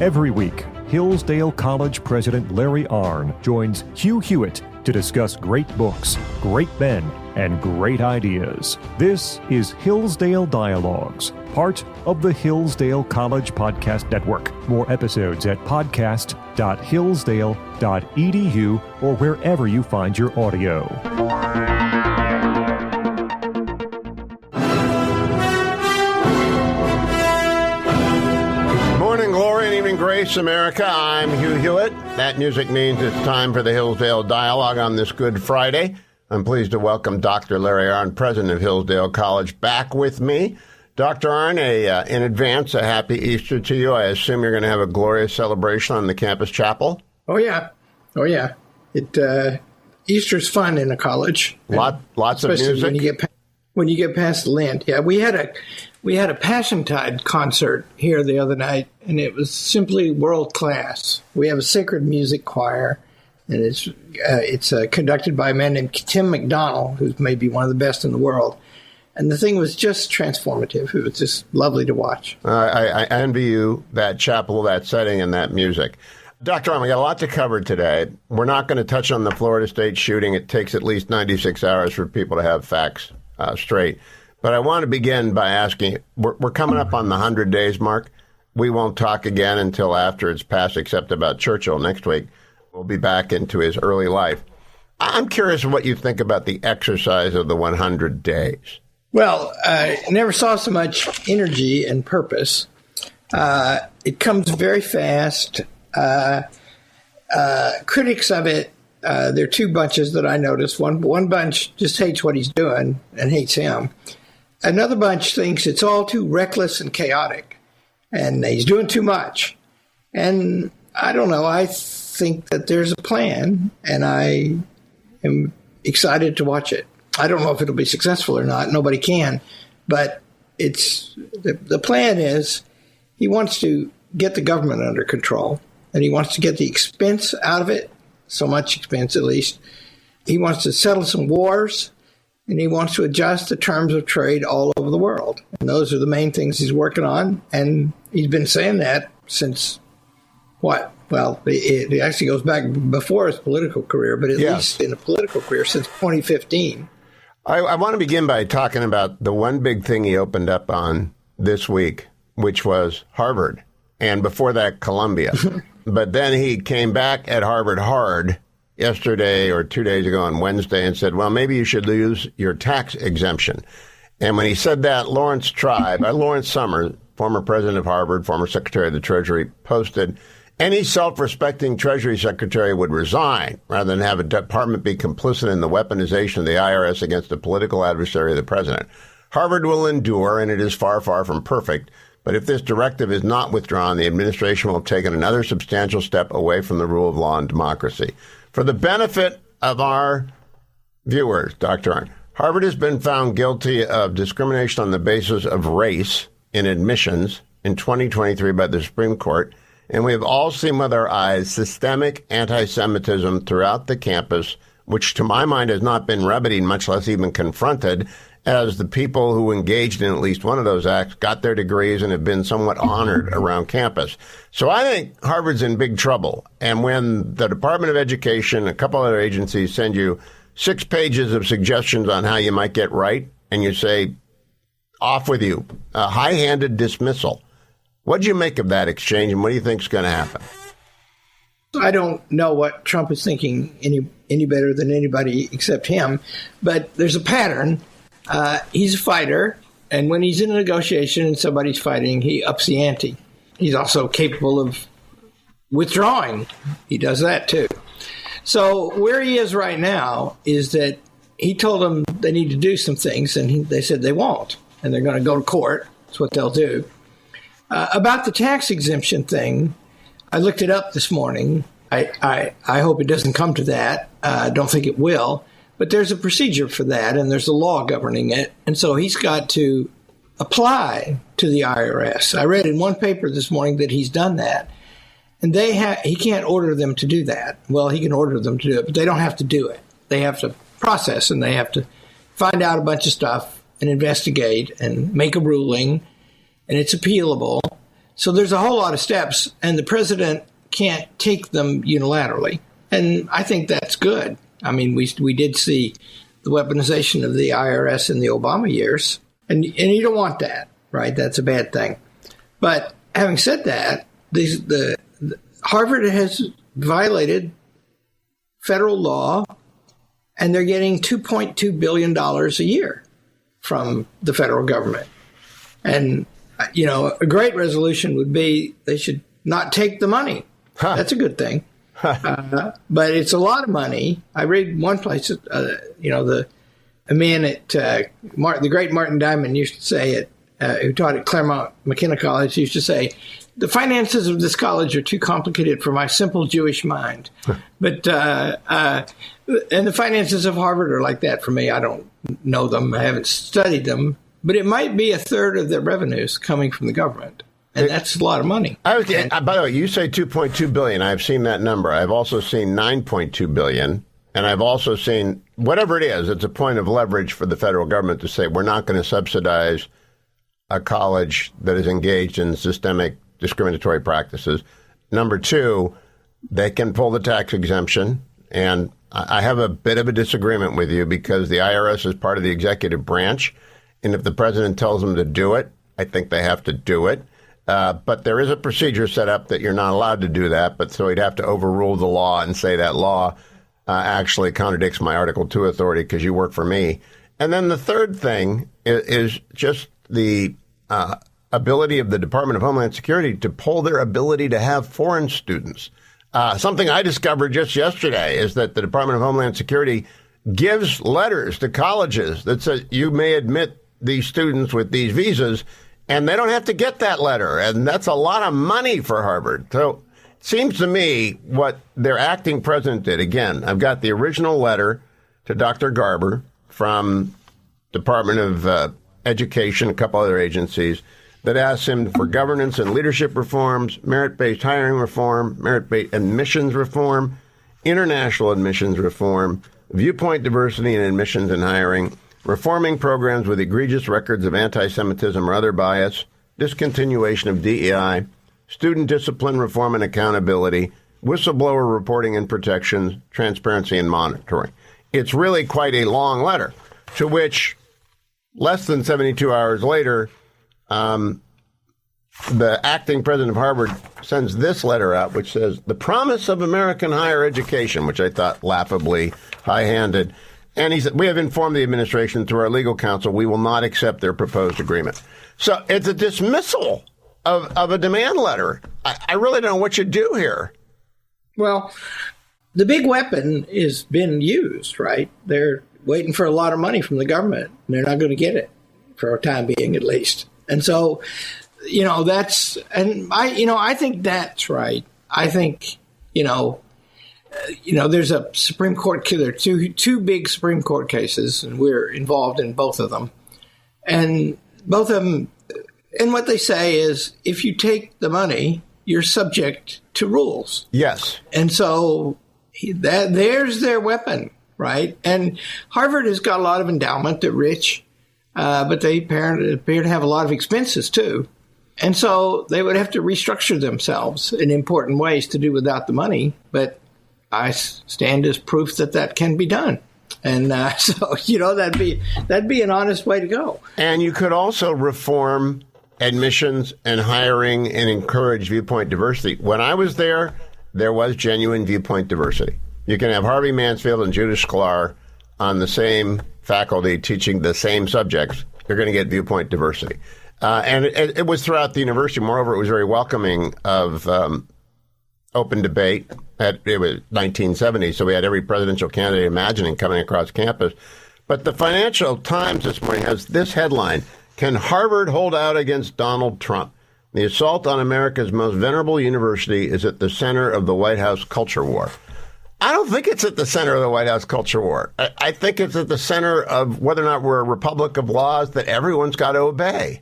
Every week, Hillsdale College President Larry Arnn joins Hugh Hewitt to discuss great books, great men, and great ideas. This is Hillsdale Dialogues, part of the Hillsdale College Podcast Network. More episodes at podcast.hillsdale.edu or wherever you find your audio. Morning glory and evening grace, America. I'm Hugh Hewitt. That music means it's time for the Hillsdale Dialogue on this Good Friday. I'm pleased to welcome Dr. Larry Arnn, president of Hillsdale College, back with me. Dr. Arnn, in advance, a happy Easter to you. I assume you're going to have a glorious celebration on the campus chapel? Oh, yeah. Easter's fun in a college. Lots of music? When you get past Lent. Yeah, we had a Passiontide concert here the other night, and it was simply world class. We have a sacred music choir, and it's conducted by a man named Tim McDonald, who's maybe one of the best in the world. And the thing was just transformative. It was just lovely to watch. I envy you that chapel, that setting, and that music. Dr. Arnn, we got a lot to cover today. We're not going to touch on the Florida State shooting. It takes at least 96 hours for people to have facts straight. But I want to begin by asking, we're coming up on the 100 days mark. We won't talk again until after it's passed, except about Churchill next week. We'll be back into his early life. I'm curious what you think about the exercise of the 100 days. Well, I never saw so much energy and purpose. It comes very fast. Critics of it, there are two bunches that I noticed. One bunch just hates what he's doing and hates him. Another bunch thinks it's all too reckless and chaotic, and he's doing too much. And I don't know. I think that there's a plan, and I am excited to watch it. I don't know if it'll be successful or not. Nobody can. But the plan is he wants to get the government under control, and he wants to get the expense out of it, so much expense at least. He wants to settle some wars, and he wants to adjust the terms of trade all over the world. And those are the main things he's working on, and he's been saying that since what? Well, it actually goes back before his political career, but at least in a political career since 2015. I want to begin by talking about the one big thing he opened up on this week, which was Harvard, and before that, Columbia. But then he came back at Harvard hard yesterday or 2 days ago on Wednesday and said, well, maybe you should lose your tax exemption. And when he said that, Lawrence Summers, former president of Harvard, former secretary of the Treasury, posted, any self-respecting Treasury secretary would resign rather than have a department be complicit in the weaponization of the IRS against a political adversary of the president. Harvard will endure, and it is far, far from perfect. But if this directive is not withdrawn, the administration will have taken another substantial step away from the rule of law and democracy. For the benefit of our viewers, Dr. Arnn, Harvard has been found guilty of discrimination on the basis of race in admissions in 2023 by the Supreme Court, and we have all seen with our eyes systemic anti-Semitism throughout the campus, which to my mind has not been remedied, much less even confronted, as the people who engaged in at least one of those acts got their degrees and have been somewhat honored around campus. So I think Harvard's in big trouble. And when the Department of Education, a couple other agencies send you 6 pages of suggestions on how you might get right, and you say, off with you, a high-handed dismissal. What do you make of that exchange, and what do you think is going to happen? I don't know what Trump is thinking any better than anybody except him, but there's a pattern. He's a fighter, and when he's in a negotiation and somebody's fighting, he ups the ante. He's also capable of withdrawing. He does that, too. So where he is right now is that he told them they need to do some things, and they said they won't, and they're going to go to court. That's what they'll do. About the tax exemption thing, I looked it up this morning. I hope it doesn't come to that. I don't think it will. But there's a procedure for that, and there's a law governing it. And so he's got to apply to the IRS. I read in one paper this morning that he's done that. And he can't order them to do that. Well, he can order them to do it, but they don't have to do it. They have to process, and they have to find out a bunch of stuff and investigate and make a ruling, and it's appealable. So there's a whole lot of steps, and the president can't take them unilaterally. And I think that's good. I mean, we did see the weaponization of the IRS in the Obama years, and you don't want that, right? That's a bad thing. But having said that, the Harvard has violated federal law, and they're getting $2.2 billion a year from the federal government. And, a great resolution would be they should not take the money. Huh. That's a good thing. But it's a lot of money. I read one place, a man at the great Martin Diamond used to say it, who taught at Claremont McKenna College, used to say, the finances of this college are too complicated for my simple Jewish mind. But and the finances of Harvard are like that for me. I don't know them. I haven't studied them. But it might be a third of their revenues coming from the government. And that's a lot of money. By the way, you say $2.2 billion. I've seen that number. I've also seen $9.2 billion. And I've also seen, whatever it is, it's a point of leverage for the federal government to say, we're not going to subsidize a college that is engaged in systemic discriminatory practices. Number two, they can pull the tax exemption. And I have a bit of a disagreement with you because the IRS is part of the executive branch. And if the president tells them to do it, I think they have to do it. But there is a procedure set up that you're not allowed to do that. But so he'd have to overrule the law and say that law actually contradicts my Article 2 authority because you work for me. And then the third thing is just the ability of the Department of Homeland Security to pull their ability to have foreign students. Something I discovered just yesterday is that the Department of Homeland Security gives letters to colleges that says you may admit these students with these visas, and they don't have to get that letter. And that's a lot of money for Harvard. So it seems to me what their acting president did, again, I've got the original letter to Dr. Garber from Department of Education, a couple other agencies, that asks him for governance and leadership reforms, merit-based hiring reform, merit-based admissions reform, international admissions reform, viewpoint diversity in admissions and hiring, reforming programs with egregious records of anti-Semitism or other bias, discontinuation of DEI, student discipline reform and accountability, whistleblower reporting and protections, transparency and monitoring. It's really quite a long letter, to which less than 72 hours later, the acting president of Harvard sends this letter out, which says, the promise of American higher education, which I thought laughably high-handed. And he said, we have informed the administration through our legal counsel we will not accept their proposed agreement. So it's a dismissal of a demand letter. I really don't know what you do here. Well, the big weapon has been used, right? They're waiting for a lot of money from the government, and they're not going to get it for a time being, at least. And so, that's, and I think that's right. I think, there's a Supreme Court, there are two big Supreme Court cases, and we're involved in both of them. And both of them, and what they say is, if you take the money, you're subject to rules. Yes. And so there's their weapon, right? And Harvard has got a lot of endowment. They're rich, but they appear to have a lot of expenses, too. And so they would have to restructure themselves in important ways to do without the money. But I stand as proof that can be done. And so, that'd be an honest way to go. And you could also reform admissions and hiring and encourage viewpoint diversity. When I was there was genuine viewpoint diversity. You can have Harvey Mansfield and Judith Sklar on the same faculty teaching the same subjects. You're going to get viewpoint diversity. And it was throughout the university. Moreover, it was very welcoming of open debate. It was 1970, so we had every presidential candidate imagining coming across campus. But the Financial Times this morning has this headline: Can Harvard hold out against Donald Trump? The assault on America's most venerable university is at the center of the White House culture war. I don't think it's at the center of the White House culture war. I think it's at the center of whether or not we're a republic of laws that everyone's got to obey.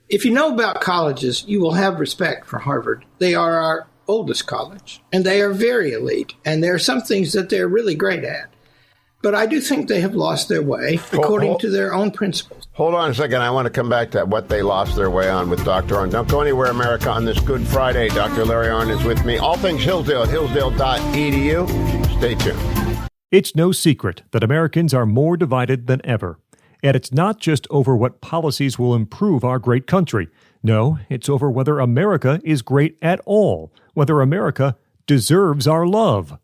If you know about colleges, you will have respect for Harvard. They are our oldest college, and they are very elite. And there are some things that they're really great at. But I do think they have lost their way according to their own principles. Hold on a second. I want to come back to what they lost their way on with Dr. Arnn. Don't go anywhere, America, on this Good Friday. Dr. Larry Arnn is with me. All things Hillsdale at hillsdale.edu. Stay tuned. It's no secret that Americans are more divided than ever. And it's not just over what policies will improve our great country. No, it's over whether America is great at all, whether America deserves our love.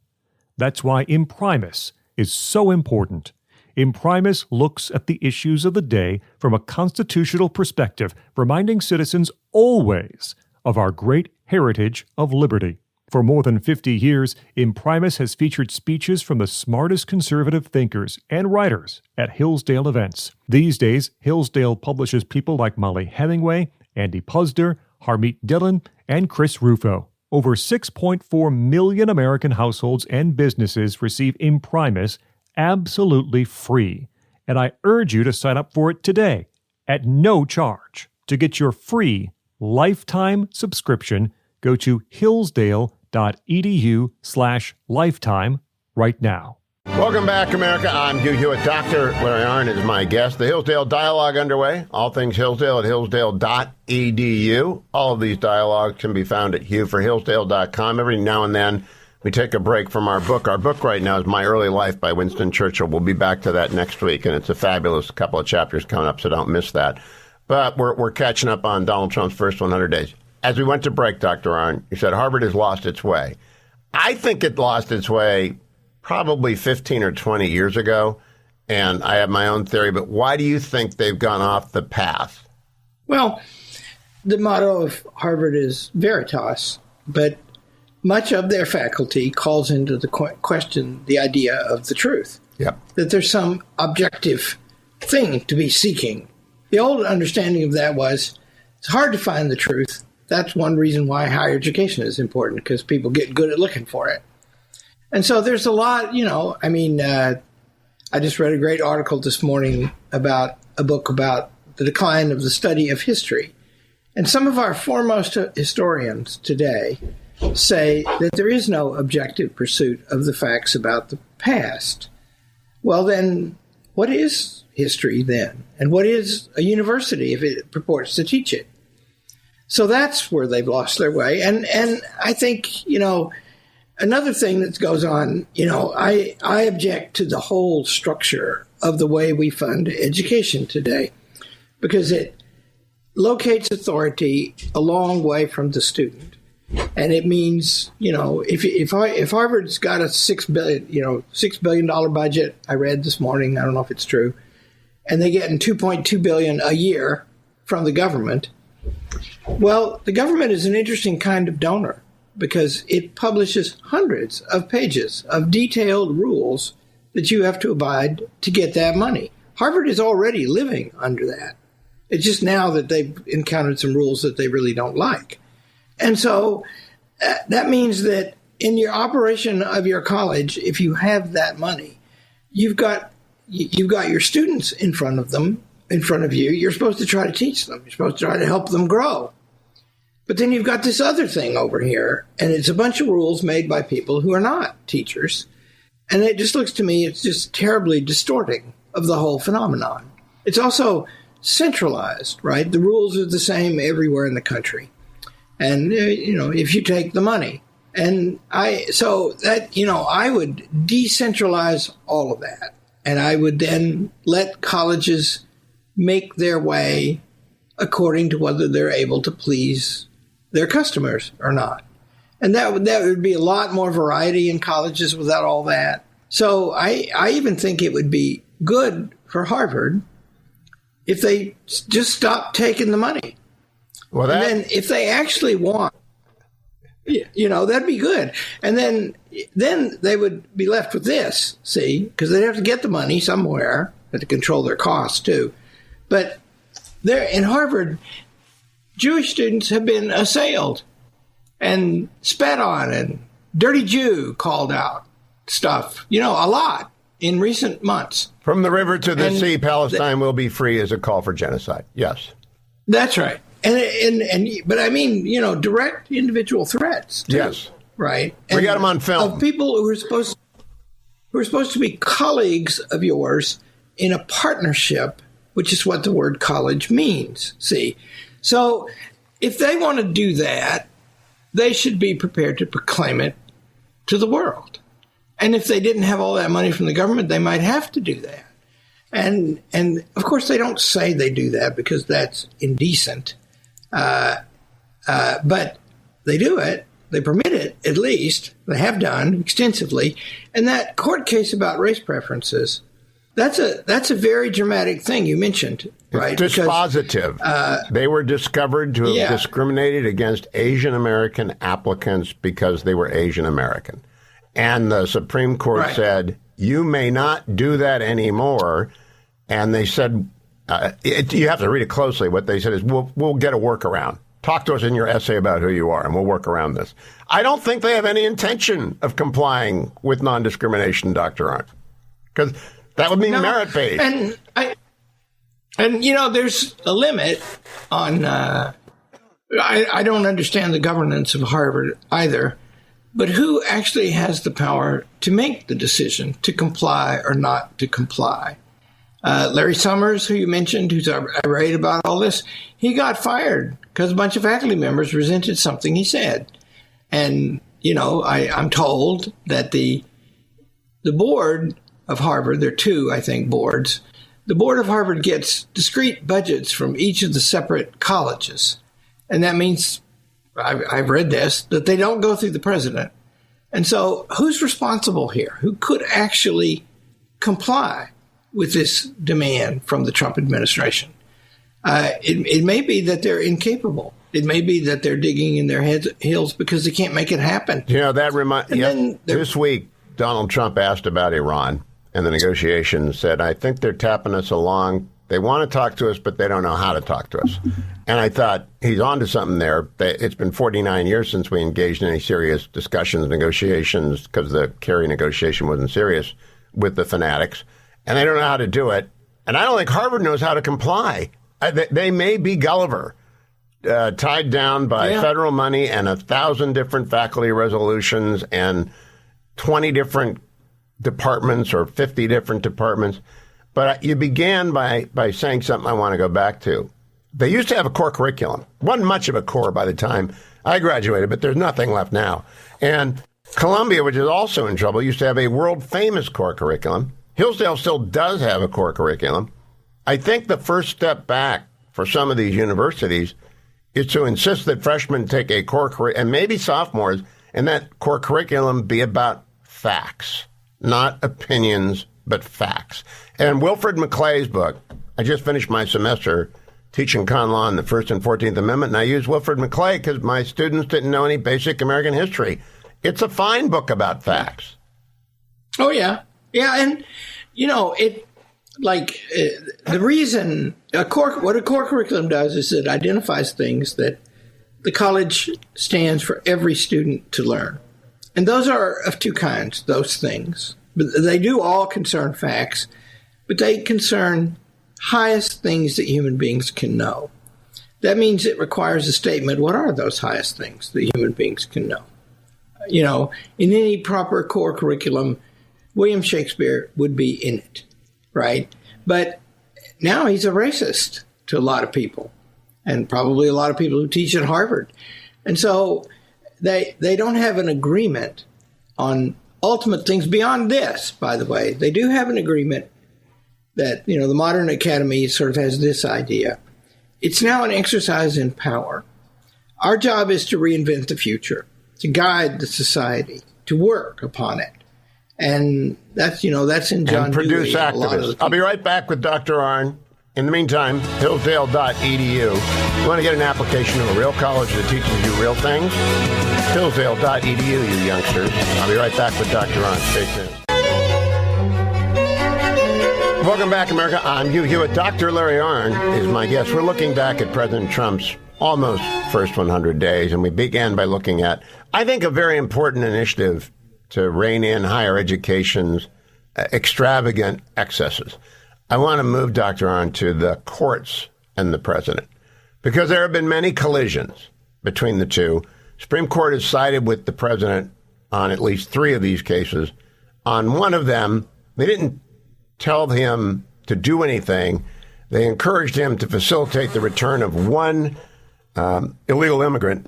That's why Imprimis is so important. Imprimis looks at the issues of the day from a constitutional perspective, reminding citizens always of our great heritage of liberty. For more than 50 years, Imprimis has featured speeches from the smartest conservative thinkers and writers at Hillsdale events. These days, Hillsdale publishes people like Molly Hemingway, Andy Puzder, Harmeet Dillon, and Chris Rufo. Over 6.4 million American households and businesses receive Imprimis absolutely free. And I urge you to sign up for it today at no charge. To get your free lifetime subscription, go to hillsdale.edu/lifetime right now. Welcome back, America. I'm Hugh Hewitt. Dr. Larry Arnn is my guest. The Hillsdale Dialogue underway. All things Hillsdale at hillsdale.edu. All of these dialogues can be found at hughforhillsdale.com. Every now and then, we take a break from our book. Our book right now is My Early Life by Winston Churchill. We'll be back to that next week, and it's a fabulous couple of chapters coming up, so don't miss that. But we're catching up on Donald Trump's first 100 days. As we went to break, Dr. Arnn, you said Harvard has lost its way. I think it lost its way probably 15 or 20 years ago, and I have my own theory, but why do you think they've gone off the path? Well, the motto of Harvard is Veritas, but much of their faculty calls into the question the idea of the truth. Yep. That there's some objective thing to be seeking. The old understanding of that was it's hard to find the truth. That's one reason why higher education is important, because people get good at looking for it. And so there's a lot, I just read a great article this morning about a book about the decline of the study of history. And some of our foremost historians today say that there is no objective pursuit of the facts about the past. Well, then, what is history then? And what is a university if it purports to teach it? So that's where they've lost their way. And I think, another thing that goes on, I object to the whole structure of the way we fund education today, because it locates authority a long way from the student. And it means, if Harvard's got a $6 billion budget, I read this morning, I don't know if it's true, and they get $2.2 billion a year from the government. Well, the government is an interesting kind of donor, because it publishes hundreds of pages of detailed rules that you have to abide to get that money. Harvard is already living under that. It's just now that they've encountered some rules that they really don't like. And so that means that in your operation of your college, if you have that money, you've got your students in front of you. You're supposed to try to teach them. You're supposed to try to help them grow. But then you've got this other thing over here, and it's a bunch of rules made by people who are not teachers. And it just looks to me, it's just terribly distorting of the whole phenomenon. It's also centralized, right? The rules are the same everywhere in the country. And, if you take the money. And I would decentralize all of that. And I would then let colleges make their way according to whether they're able to please their customers or not. And that would be a lot more variety in colleges without all that. So I even think it would be good for Harvard if they just stopped taking the money. Well, and then if they actually want, that'd be good. And then they would be left with this, see, because they'd have to get the money somewhere, have to control their costs too. But there in Harvard, Jewish students have been assailed and spat on and dirty Jew called out stuff, a lot in recent months. From the river to the sea, Palestine will be free is a call for genocide. Yes. That's right. But I mean, direct individual threats too, yes. Right? We got them on film. Of people who are supposed to, who are supposed to be colleagues of yours in a partnership, which is what the word college means, see? So if they want to do that, they should be prepared to proclaim it to the world. And if they didn't have all that money from the government, they might have to do that. And of course, they don't say they do that because that's indecent. But they do it. They permit it, at least. They have done extensively. And that court case about race preferences, that's a very dramatic thing you mentioned, right? It's dispositive. They were discovered to have discriminated against Asian American applicants because they were Asian American. And the Supreme Court said, you may not do that anymore. And they said, you have to read it closely. What they said is, we'll get a workaround. Talk to us in your essay about who you are, and we'll work around this. I don't think they have any intention of complying with non-discrimination, Dr. Arnn, because that would be merit-based. And there's a limit on, I don't understand the governance of Harvard either, but who actually has the power to make the decision to comply or not to comply? Larry Summers, who you mentioned, who's irate about all this, he got fired because a bunch of faculty members resented something he said. And, I'm told that the board of Harvard, there are two, I think, boards, the board of Harvard gets discrete budgets from each of the separate colleges. And that means, I've read this, that they don't go through the president. And so who's responsible here? Who could actually comply with this demand from the Trump administration? It may be that they're incapable. It may be that they're digging in their heels because they can't make it happen. This week, Donald Trump asked about Iran, and the negotiations said, I think they're tapping us along. They want to talk to us, but they don't know how to talk to us. And I thought, he's on to something there. It's been 49 years since we engaged in any serious discussions, negotiations, because the Kerry negotiation wasn't serious with the fanatics. And they don't know how to do it. And I don't think Harvard knows how to comply. They may be Gulliver, tied down by federal money and 1,000 different faculty resolutions and 20 different departments or 50 different departments. But you began by saying something I want to go back to. They used to have a core curriculum. Wasn't much of a core by the time I graduated, but there's nothing left now. And Columbia, which is also in trouble, used to have a world-famous core curriculum. Hillsdale still does have a core curriculum. I think the first step back for some of these universities is to insist that freshmen take a core curriculum, and maybe sophomores, and that core curriculum be about facts, not opinions, but facts. And Wilfred McClay's book, I just finished my semester teaching con law in the First and 14th Amendment, and I used Wilfred McClay because my students didn't know any basic American history. It's a fine book about facts. Oh, yeah. Yeah, and, the reason what a core curriculum does is it identifies things that the college stands for every student to learn. And those are of two kinds, those things. But they do all concern facts, but they concern highest things that human beings can know. That means it requires a statement, what are those highest things that human beings can know? In any proper core curriculum, William Shakespeare would be in it, right? But now he's a racist to a lot of people, and probably a lot of people who teach at Harvard. And so they don't have an agreement on ultimate things beyond this, by the way. They do have an agreement that, the modern academy sort of has this idea. It's now an exercise in power. Our job is to reinvent the future, to guide the society, to work upon it. And that's in John and produce Dewey, activists. I'll be right back with Dr. Arnn. In the meantime, Hillsdale.edu. You want to get an application to a real college that teaches you real things? Hillsdale.edu, you youngsters. I'll be right back with Dr. Arnn. Stay tuned. Welcome back, America. I'm Hugh Hewitt. Dr. Larry Arnn is my guest. We're looking back at President Trump's almost first 100 days, and we began by looking at, I think, a very important initiative to rein in higher education's extravagant excesses. I want to move, Dr. Arnn, to the courts and the president, because there have been many collisions between the two. Supreme Court has sided with the president on at least 3 of these cases on one of them, they didn't tell him to do anything. They encouraged him to facilitate the return of one illegal immigrant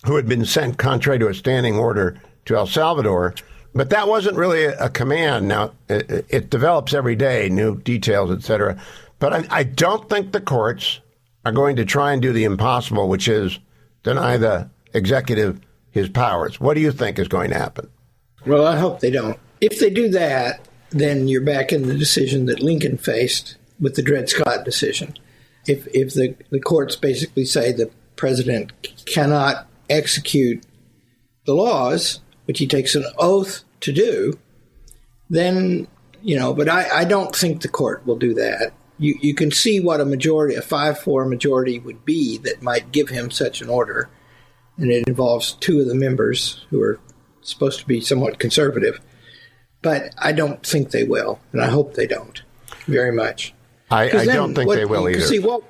who had been sent contrary to a standing order to El Salvador. But that wasn't really a command. Now, it develops every day, new details, et cetera. But I don't think the courts are going to try and do the impossible, which is deny the executive his powers. What do you think is going to happen? Well, I hope they don't. If they do that, then you're back in the decision that Lincoln faced with the Dred Scott decision. If the courts basically say the president cannot execute the laws, which he takes an oath to do, then, but I don't think the court will do that. You can see what a 5-4 majority would be that might give him such an order. And it involves two of the members who are supposed to be somewhat conservative. But I don't think they will, and I hope they don't very much. I don't think they will either. See, no.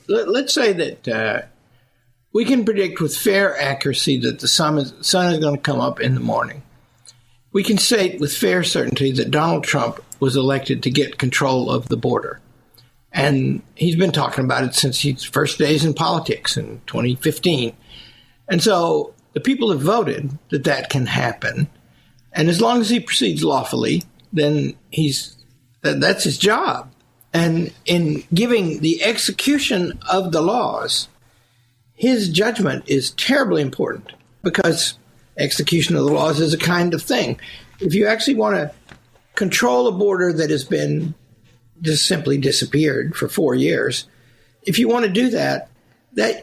Let's say that we can predict with fair accuracy that the sun is going to come up in the morning. We can say with fair certainty that Donald Trump was elected to get control of the border. And he's been talking about it since his first days in politics in 2015. And so the people have voted that can happen. And as long as he proceeds lawfully, then that's his job. And in giving the execution of the laws, his judgment is terribly important because execution of the laws is a kind of thing. If you actually want to control a border that has been just simply disappeared for 4 years, if you want to do that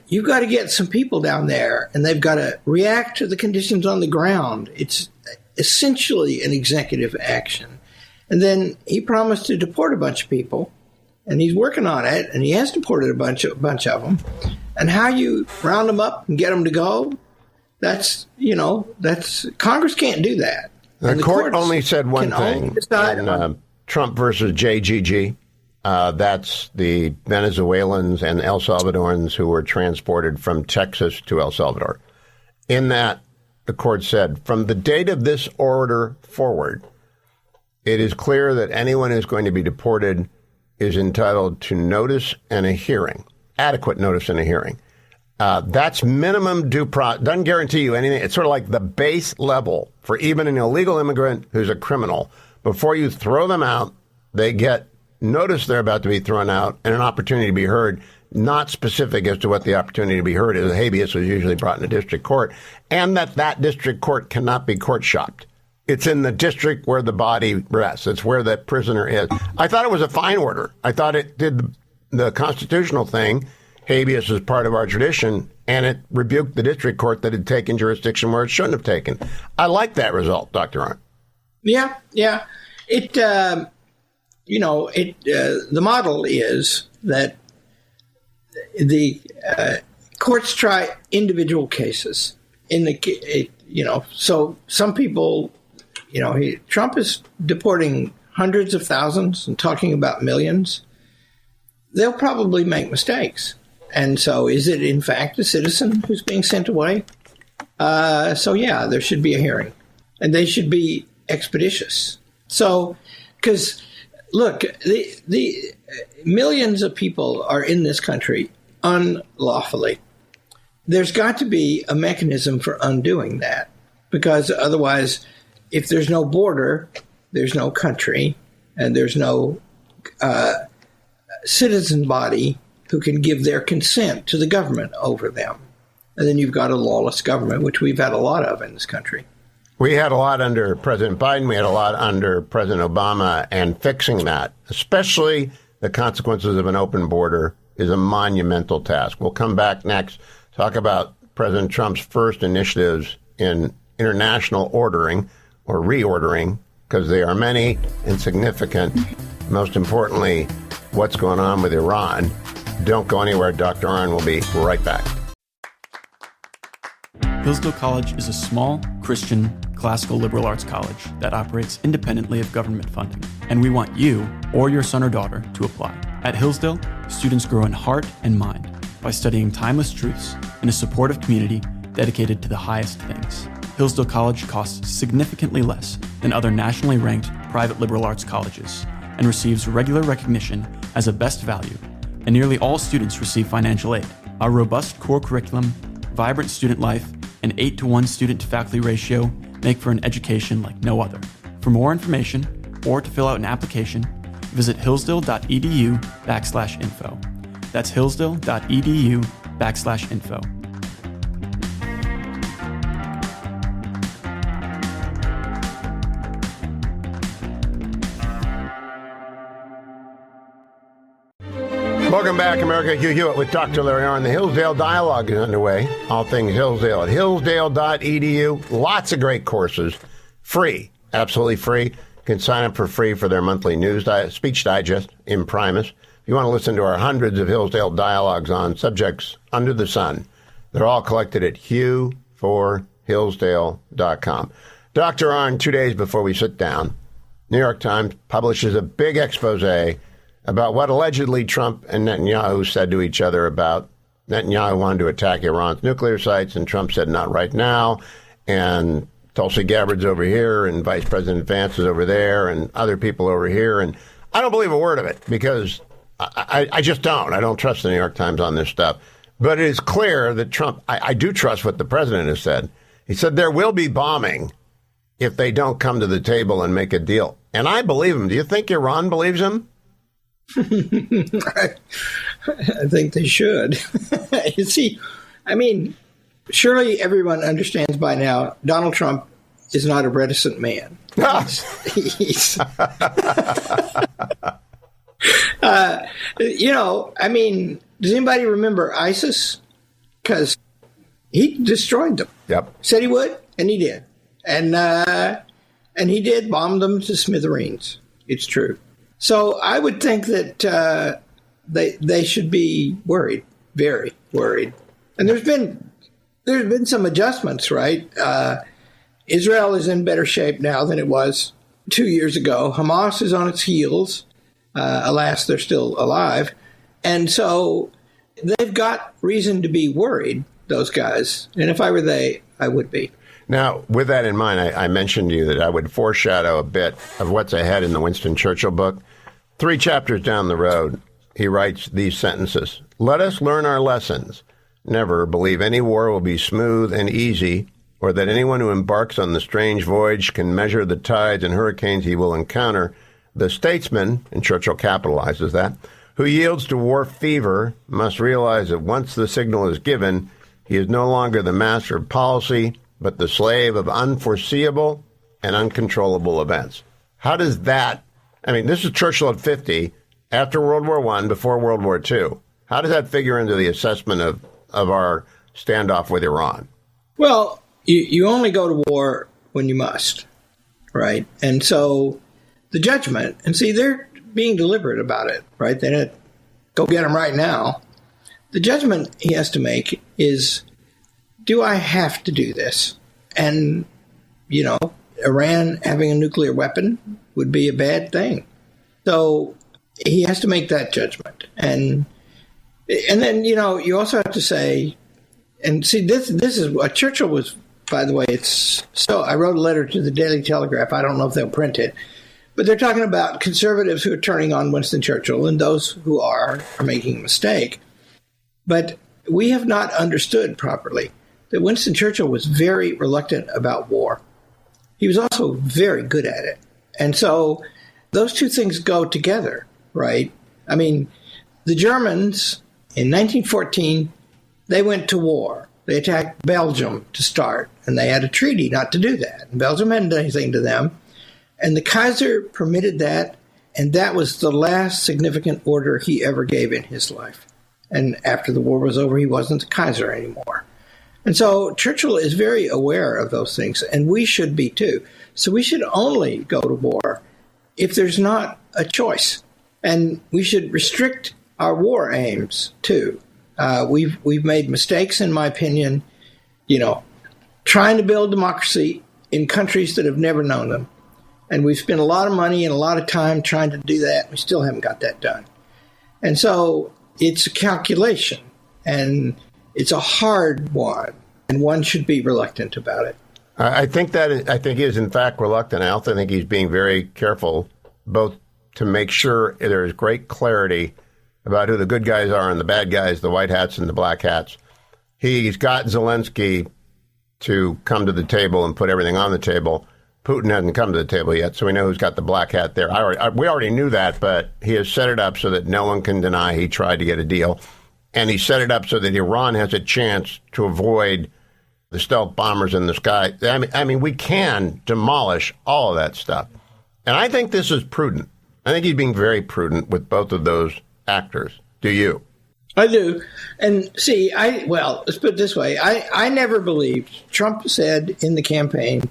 you've got to get some people down there and they've got to react to the conditions on the ground. It's essentially an executive action. And then he promised to deport a bunch of people, and he's working on it, and he has deported a bunch of them. And how you round them up and get them to go, that's Congress can't do that. The court only said one thing in Trump versus JGG. That's the Venezuelans and El Salvadorans who were transported from Texas to El Salvador. In that, the court said, from the date of this order forward, it is clear that anyone who's going to be deported is entitled to notice and a hearing, adequate notice and a hearing. That's minimum due process. Doesn't guarantee you anything. It's sort of like the base level for even an illegal immigrant who's a criminal. Before you throw them out, they get notice they're about to be thrown out and an opportunity to be heard, not specific as to what the opportunity to be heard is. Habeas was usually brought in a district court, and that district court cannot be court shopped. It's in the district where the body rests. It's where the prisoner is. I thought it was a fine order. I thought it did the constitutional thing. Habeas is part of our tradition, and it rebuked the district court that had taken jurisdiction where it shouldn't have taken. I like that result, Dr. Arnn. Yeah. The model is that the courts try individual cases. So some people, Trump is deporting hundreds of thousands and talking about millions. They'll probably make mistakes. And so is it, in fact, a citizen who's being sent away? There should be a hearing. And they should be expeditious. So, because, look, the millions of people are in this country unlawfully. There's got to be a mechanism for undoing that. Because otherwise, if there's no border, there's no country, and there's no citizen body who can give their consent to the government over them. And then you've got a lawless government, which we've had a lot of in this country. We had a lot under President Biden. We had a lot under President Obama. And fixing that, especially the consequences of an open border, is a monumental task. We'll come back next, talk about President Trump's first initiatives in international ordering or reordering, because they are many and significant. Most importantly, what's going on with Iran. Don't go anywhere. Dr. Arnn will be right back. Hillsdale College is a small, Christian, classical liberal arts college that operates independently of government funding, and we want you or your son or daughter to apply. At Hillsdale, students grow in heart and mind by studying timeless truths in a supportive community dedicated to the highest things. Hillsdale College costs significantly less than other nationally ranked private liberal arts colleges and receives regular recognition as a best value, and nearly all students receive financial aid. Our robust core curriculum, vibrant student life, and 8-to-1 student-to-faculty ratio make for an education like no other. For more information or to fill out an application, visit hillsdale.edu/info. That's hillsdale.edu/info. Welcome back, America. Hugh Hewitt with Dr. Larry Arnn. The Hillsdale Dialogue is underway. All things Hillsdale at hillsdale.edu. Lots of great courses. Free. Absolutely free. You can sign up for free for their monthly speech digest, Imprimis. If you want to listen to our hundreds of Hillsdale Dialogues on subjects under the sun, they're all collected at hugh4hillsdale.com. Dr. Arnn, 2 days before we sit down, New York Times publishes a big expose about what allegedly Trump and Netanyahu said to each other about Netanyahu wanted to attack Iran's nuclear sites, and Trump said, not right now, and Tulsi Gabbard's over here, and Vice President Vance is over there, and other people over here, and I don't believe a word of it, because I just don't. I don't trust the New York Times on this stuff. But it is clear that Trump, I do trust what the president has said. He said there will be bombing if they don't come to the table and make a deal. And I believe him. Do you think Iran believes him? I think they should. You see, I mean, surely everyone understands by now Donald Trump is not a reticent man. He's I mean, does anybody remember ISIS? Because he destroyed them. Yep. Said he would, and he did. And he did bomb them to smithereens. It's true. So I would think that they should be worried, very worried. And there's been some adjustments, right? Israel is in better shape now than it was 2 years ago. Hamas is on its heels. Alas, they're still alive. And so they've got reason to be worried, those guys. And if I were they, I would be. Now, with that in mind, I mentioned to you that I would foreshadow a bit of what's ahead in the Winston Churchill book. 3 chapters down the road, he writes these sentences. Let us learn our lessons. Never believe any war will be smooth and easy, or that anyone who embarks on the strange voyage can measure the tides and hurricanes he will encounter. The statesman, and Churchill capitalizes that, who yields to war fever must realize that once the signal is given, he is no longer the master of policy, but the slave of unforeseeable and uncontrollable events. How does that, I mean, this is Churchill at 50, after World War I, before World War II. How does that figure into the assessment of our standoff with Iran? Well, you only go to war when you must, right? And so the judgment, and see, they're being deliberate about it, right? They didn't go get them right now. The judgment he has to make is, do I have to do this? And, you know, Iran having a nuclear weapon would be a bad thing. So he has to make that judgment. And then, you know, you also have to say, and see, this is what Churchill was, by the way, I wrote a letter to the Daily Telegraph. I don't know if they'll print it. But they're talking about conservatives who are turning on Winston Churchill, and those who are making a mistake. But we have not understood properly that Winston Churchill was very reluctant about war. He was also very good at it. And so those two things go together, right? I mean, the Germans in 1914, they went to war. They attacked Belgium to start, and they had a treaty not to do that. And Belgium hadn't done anything to them. And the Kaiser permitted that, and that was the last significant order he ever gave in his life. And after the war was over, he wasn't the Kaiser anymore. And so Churchill is very aware of those things, and we should be too. So we should only go to war if there's not a choice. And we should restrict our war aims too. We've made mistakes, in my opinion, you know, trying to build democracy in countries that have never known them. And we've spent a lot of money and a lot of time trying to do that. We still haven't got that done. And so it's a calculation, and it's a hard one, and one should be reluctant about it. I think he is, in fact, reluctant. I also think he's being very careful, both to make sure there is great clarity about who the good guys are and the bad guys, the white hats and the black hats. He's got Zelensky to come to the table and put everything on the table. Putin hasn't come to the table yet, so we know who's got the black hat there. We already knew that, but he has set it up so that no one can deny he tried to get a deal. And he set it up so that Iran has a chance to avoid the stealth bombers in the sky. I mean, we can demolish all of that stuff. And I think this is prudent. I think he's being very prudent with both of those actors. Do you? I do. And see, let's put it this way. I never believed. Trump said in the campaign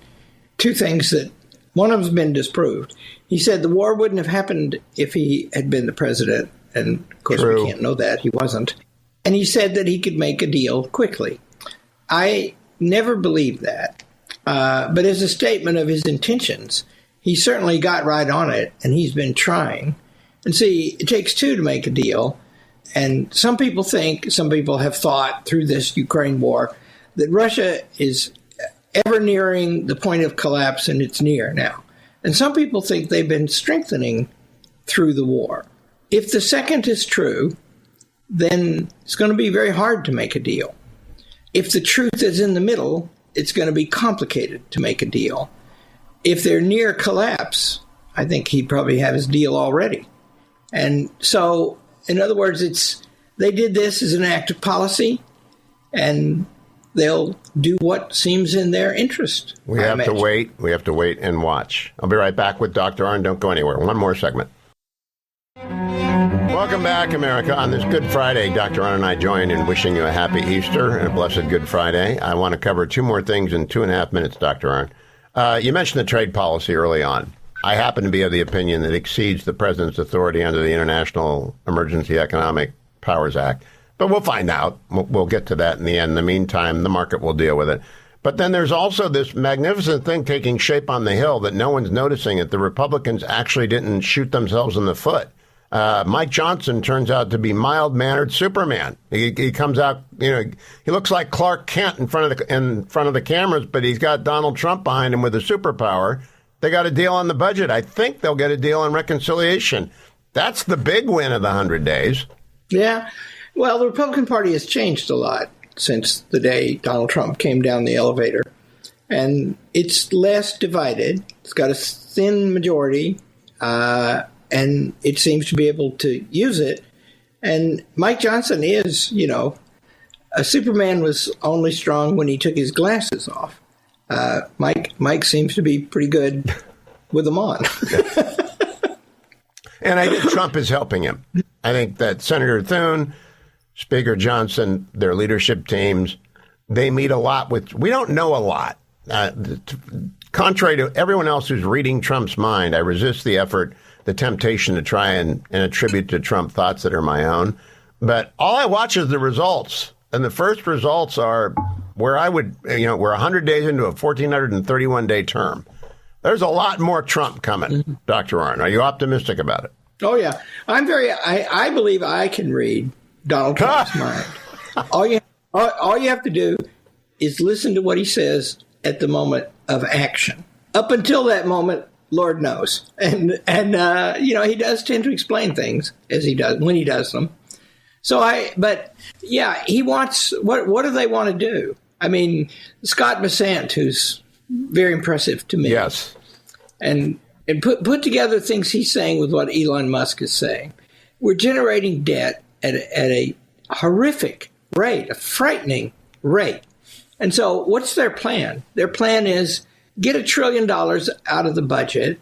two things that one of them's been disproved. He said the war wouldn't have happened if he had been the president. And of course, True. We can't know that. He wasn't. And he said that he could make a deal quickly. I never believed that. But as a statement of his intentions, he certainly got right on it, and he's been trying. And see, it takes two to make a deal. And some people have thought through this Ukraine war that Russia is ever nearing the point of collapse, and it's near now. And some people think they've been strengthening through the war. If the second is true, then it's going to be very hard to make a deal. If the truth is in the middle, it's going to be complicated to make a deal. If they're near collapse, I think he'd probably have his deal already. And so, in other words, they did this as an act of policy, and they'll do what seems in their interest. We have to wait. We have to wait and watch. I'll be right back with Dr. Arnn. Don't go anywhere. One more segment. Welcome back, America. On this Good Friday, Dr. Arnn and I join in wishing you a happy Easter and a blessed Good Friday. I want to cover two more things in 2.5 minutes, Dr. Arnn. You mentioned the trade policy early on. I happen to be of the opinion that it exceeds the president's authority under the International Emergency Economic Powers Act. But we'll find out. We'll get to that in the end. In the meantime, the market will deal with it. But then there's also this magnificent thing taking shape on the Hill that no one's noticing it. The Republicans actually didn't shoot themselves in the foot. Mike Johnson turns out to be mild-mannered Superman. He comes out, he looks like Clark Kent in front of the cameras, but he's got Donald Trump behind him with a superpower. They got a deal on the budget. I think they'll get a deal on reconciliation. That's the big win of the 100 days. Yeah. Well, the Republican Party has changed a lot since the day Donald Trump came down the elevator. And it's less divided. It's got a thin majority, and it seems to be able to use it. And Mike Johnson is, a Superman was only strong when he took his glasses off. Mike seems to be pretty good with them on. And I think Trump is helping him. I think that Senator Thune, Speaker Johnson, their leadership teams, they meet a lot with. We don't know a lot. Contrary to everyone else who's reading Trump's mind, I resist the effort, the temptation to try and attribute to Trump thoughts that are my own. But all I watch is the results. And the first results are where we're 100 days into a 1,431-day term. There's a lot more Trump coming, Dr. Arnn. Are you optimistic about it? Oh, yeah. I believe I can read Donald Trump's mind. All you have to do is listen to what he says at the moment of action. Up until that moment, Lord knows. And he does tend to explain things as he does when he does them. He wants, what do they want to do? I mean, Scott Bessant, who's very impressive to me. Yes. And put together things he's saying with what Elon Musk is saying. We're generating debt at a horrific rate, a frightening rate. And so what's their plan? Their plan is get $1 trillion out of the budget,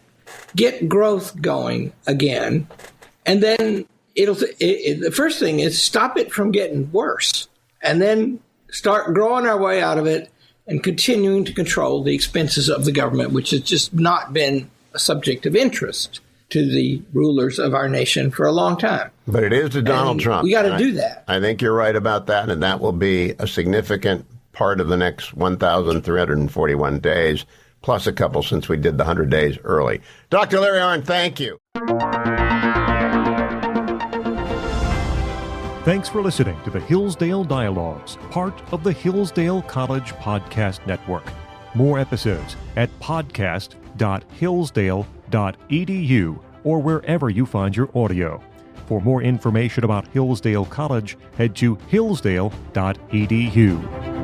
get growth going again, and then the first thing is stop it from getting worse, and then start growing our way out of it and continuing to control the expenses of the government, which has just not been a subject of interest to the rulers of our nation for a long time. But it is to Donald Trump. We got to do that. I think you're right about that, and that will be a significant part of the next 1,341 days, plus a couple since we did the 100 days early. Dr. Larry Arnn, thank you. Thanks for listening to the Hillsdale Dialogues, part of the Hillsdale College Podcast Network. more episodes at podcast.hillsdale.edu or wherever you find your audio. For more information about Hillsdale College, head to hillsdale.edu.